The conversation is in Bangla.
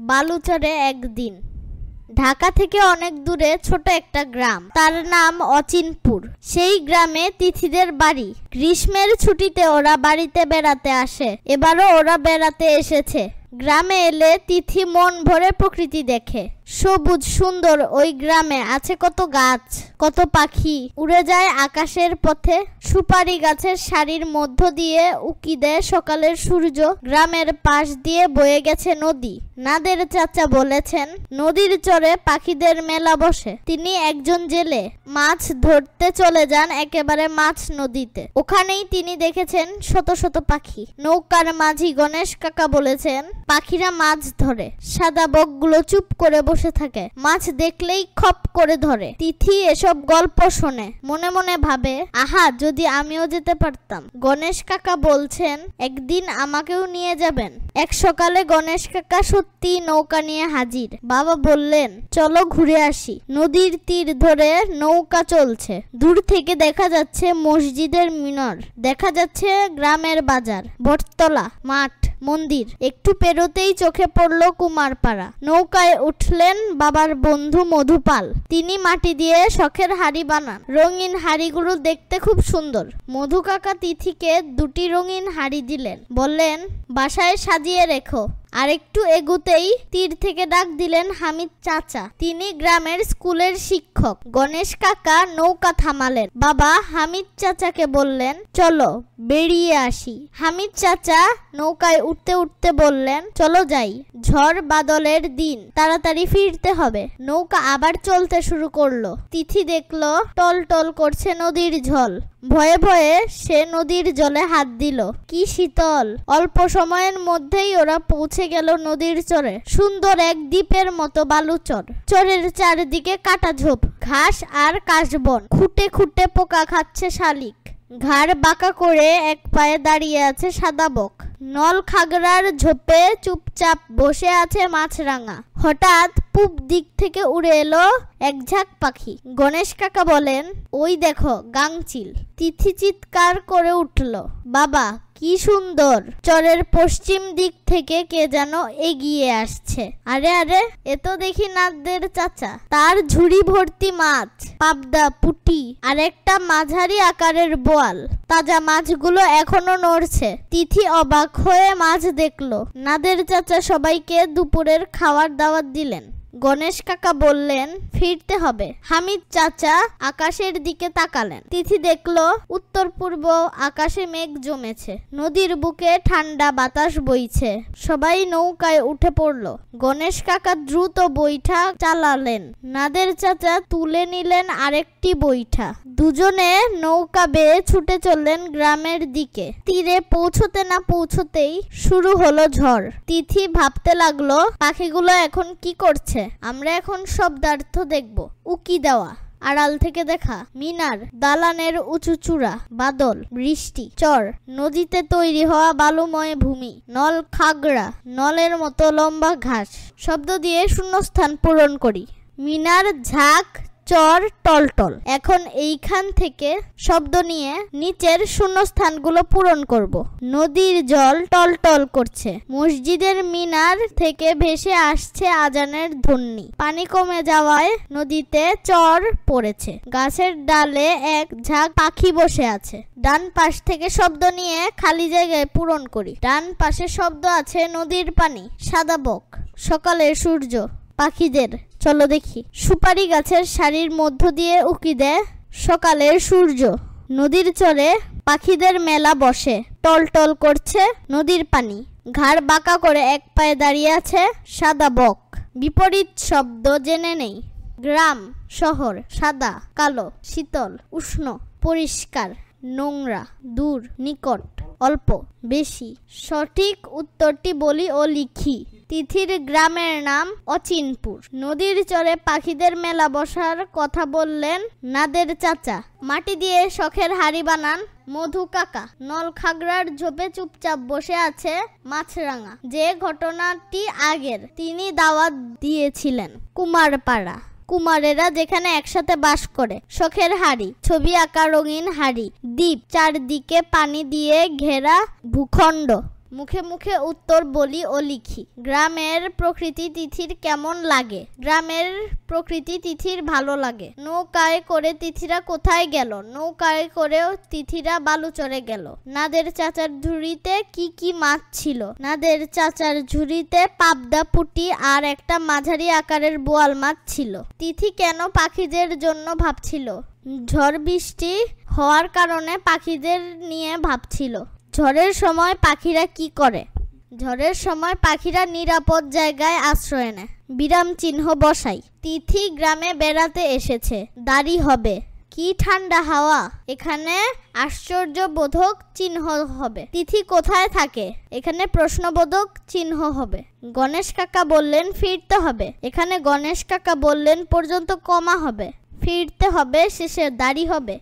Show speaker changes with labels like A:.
A: বালুচরে একদিন। ঢাকা থেকে অনেক দূরে ছোট একটা গ্রাম, তার নাম অচিনপুর। সেই গ্রামে তিথিদের বাড়ি। গ্রীষ্মের ছুটিতে ওরা বাড়িতে বেড়াতে আসে। এবারও ওরা বেড়াতে এসেছে। গ্রামে এলে তিথি মন ভরে প্রকৃতি দেখে। সবুজ সুন্দর ওই গ্রামে আছে কত গাছ, কত পাখি উড়ে যায় আকাশের পথে। সুপারি গাছের সারির মধ্য দিয়ে উকি দেয় সকালের সূর্য। গ্রামের পাশ দিয়ে বয়ে গেছে নদী। নাদের চাচা বলেছেন নদীর চরে পাখিদের মেলা বসে। তিনি একজন জেলে, মাছ ধরতে চলে যান একেবারে মাছ নদীতে। ওখানেই তিনি দেখেছেন শত শত পাখি। নৌকার মাঝি গণেশ কাকা বলেছেন পাখিরা মাছ ধরে, সাদা বকগুলো চুপ করে বসে থাকে, মাছ দেখলেই খপ করে ধরে। তিথি এসব গল্প শোনে, মনে মনে ভাবে আহা যদি আমিও যেতে পারতাম। গণেশ কাকা বলছেন একদিন আমাকেও নিয়ে যাবেন। এক সকালে গণেশ কাকা সত্যি নৌকা নিয়ে হাজির। বাবা বললেন চলো ঘুরে আসি। নদীর তীর ধরে নৌকা চলছে। দূর থেকে দেখা যাচ্ছে মসজিদের মিনার, দেখা যাচ্ছে গ্রামের বাজার, বটতলা, মাঠ, মন্দির। একটু পেরোতেই চোখে পড়ল কুমারপাড়া। নৌকায় উঠলেন বাবার বন্ধু মধুপাল। তিনি মাটি দিয়ে শখের হাড়ি বানান। রঙিন হাড়িগুলো দেখতে খুব সুন্দর। মধু কাকা তিথিকে দুটি রঙিন হাড়ি দিলেন, বললেন বাসায় সাজিয়ে রেখো। আর একটু এগুতেই তীর থেকে ডাক দিলেন হামিদ চাচা। তিনি গ্রামের স্কুলের শিক্ষক। গণেশ কাকা নৌকা থামালেন। বাবা হামিদ চাচাকে বললেন চলো বেরিয়ে আসি। হামিদ চাচা নৌকায় উঠতে উঠতে বললেন চলো যাই, ঝড় বাদলের দিন, তাড়াতাড়ি ফিরতে হবে। নৌকা আবার চলতে শুরু করলো। তিথি দেখলো টল টল করছে নদীর জল। ভয়ে ভয়ে সে নদীর জলে হাত দিল। কি শীতল! অল্প সময়ের মধ্যেই ওরা পৌঁছে গেল নদীর চরে। সুন্দর এক দ্বীপের মতো বালুচর। চরের চারিদিকে কাটা ঝোপ, ঘাস আর কাশবন। খুঁটে খুঁটে পোকা খাচ্ছে শালিক। ঘাড় বাঁকা করে এক পায়ে দাঁড়িয়ে আছে সাদা বক। নল খাগড়ার ঝোপে চুপচাপ বসে আছে মাছরাঙা। হঠাৎ পূব দিক থেকে উড়ে এলো এক ঝাঁক পাখি। গণেশ কাকা বলেন ওই দেখো গাংচিল। তিথি চিৎকার করে উঠল বাবা কি সুন্দর! চরের পশ্চিম দিক থেকে কে যেন এগিয়ে আসছে। আরে আরে, এ তো দেখি নাদের চাচা। তার ঝুড়ি ভর্তি মাছ, পাবদা, পুঁটি আর একটা মাঝারি আকারের বোয়াল। তাজা মাছগুলো এখনো নড়ছে। তিথি অবাক হয়ে মাছ দেখলো। নাদের চাচা সবাইকে দুপুরের খাবার দাওয়াত দিলেন। গণেশ কাকা বললেন ফিরতে হবে। হামিদ চাচা আকাশের দিকে তাকালেন। তিথি দেখলো উত্তর পূর্ব আকাশে মেঘ জমেছে। নদীর বুকে ঠান্ডা বাতাস বইছে। সবাই নৌকায় উঠে পড়লো। গণেশ কাকা দ্রুত বৈঠা চালালেন। নাদের চাচা তুলে নিলেন আরেকটি বৈঠা। দুজনে নৌকা বেয়ে ছুটে চললেন গ্রামের দিকে। তীরে পৌঁছতে না পৌঁছতেই শুরু হলো ঝড়। তিথি ভাবতে লাগলো পাখিগুলো এখন কি করছে। আমরা এখন শব্দার্থ দেখব। উকি দেওয়া, আড়াল থেকে দেখা, মিনার, দালানের উঁচু চূড়া, বাদল, বৃষ্টি, চর, নদীতে তৈরি হওয়া বালুময় ভূমি, নল খাগড়া, নলের মতো লম্বা ঘাস। শব্দ দিয়ে শূন্যস্থান পূরণ করি। মিনার, ঝাঁক, চর, টলটল। এখন এইখান থেকে শব্দ নিয়ে নিচের শূন্যস্থানগুলো পূরণ করব। নদীর জল টলটল করছে। মসজিদের মিনার থেকে ভেসে আসছে আজানের ধ্বনি। পানি কমে যাওয়ায় নদীতে চর পড়েছে। গাছের ডালে এক ঝাঁক পাখি বসে আছে। ডান পাশ থেকে শব্দ নিয়ে খালি জায়গায় পূরণ করি। ডান পাশে শব্দ আছে নদীর পানি, সাদা বক, সকালের সূর্য, পাখিদের। চলো দেখি। সুপারি গাছের সারির মধ্য দিয়ে উকি দেয় সকালের সূর্য। নদীর চরে পাখিদের মেলা বসে। টল টল করছে নদীর পানি। ঘাড় বাঁকা করে এক পায়ে দাঁড়িয়ে আছে সাদা বক। বিপরীত শব্দ জেনে নেই। গ্রাম, শহর, সাদা, কালো, শীতল, উষ্ণ, পরিষ্কার, নোংরা, দূর, নিকট, অল্প, বেশি। সঠিক উত্তরটি বলি ও লিখি। তিথির গ্রামের নাম অচিনপুর। নদীর চরে পাখিদের মেলা বসার কথা বললেন নাদের চাচা। মাটি দিয়ে শখের হাড়ি বানান মধু কাকা। নল খাগড়ার ঝোপে চুপচাপ বসে আছে মাছরাঙা। যে ঘটনাটি আগের, তিনি দাওয়াত দিয়েছিলেন কুমারপাড়া। কুমারেরা যেখানে একসাথে বাস করে। শখের হাড়ি, ছবি আঁকা রঙিন হাড়ি, দ্বীপ, চারদিকে পানি দিয়ে ঘেরা ভূখণ্ড। মুখে মুখে উত্তর বলি ও লিখি। গ্রামের প্রকৃতি তিথির কেমন লাগে? গ্রামের প্রকৃতি তিথির ভালো লাগে। নৌকায় করে তিথিরা কোথায় গেল? নৌকায় করেও তিথিরা বালুচরে গেল। নাদের চাচার ঝুড়িতে কি কি মাছ ছিল? নাদের চাচার ঝুড়িতে পাবদা, পুঁটি আর একটা মাঝারি আকারের বোয়াল মাছ ছিল। তিথি কেন পাখিদের জন্য ভাবছিল? ঝড় বৃষ্টি হওয়ার কারণে পাখিদের নিয়ে ভাবছিল। ঝড়ের সময় পাখিরা কি করে? ঝড়ের সময় পাখিরা নিরাপদ জায়গায় আশ্রয় নেয়। বিরাম চিহ্ন বসাই। তিথি গ্রামে বেড়াতে এসেছে। দাড়ি হবে। কি ঠান্ডা হাওয়া। এখানে আশ্চর্যবোধক চিহ্ন হবে। তিথি কোথায় থাকে? এখানে প্রশ্নবোধক চিহ্ন হবে। গণেশ কাকা বললেন ফিরতে হবে। এখানে গণেশ কাকা বললেন পর্যন্ত কমা হবে। ফিরতে হবে, শেষে দাড়ি হবে।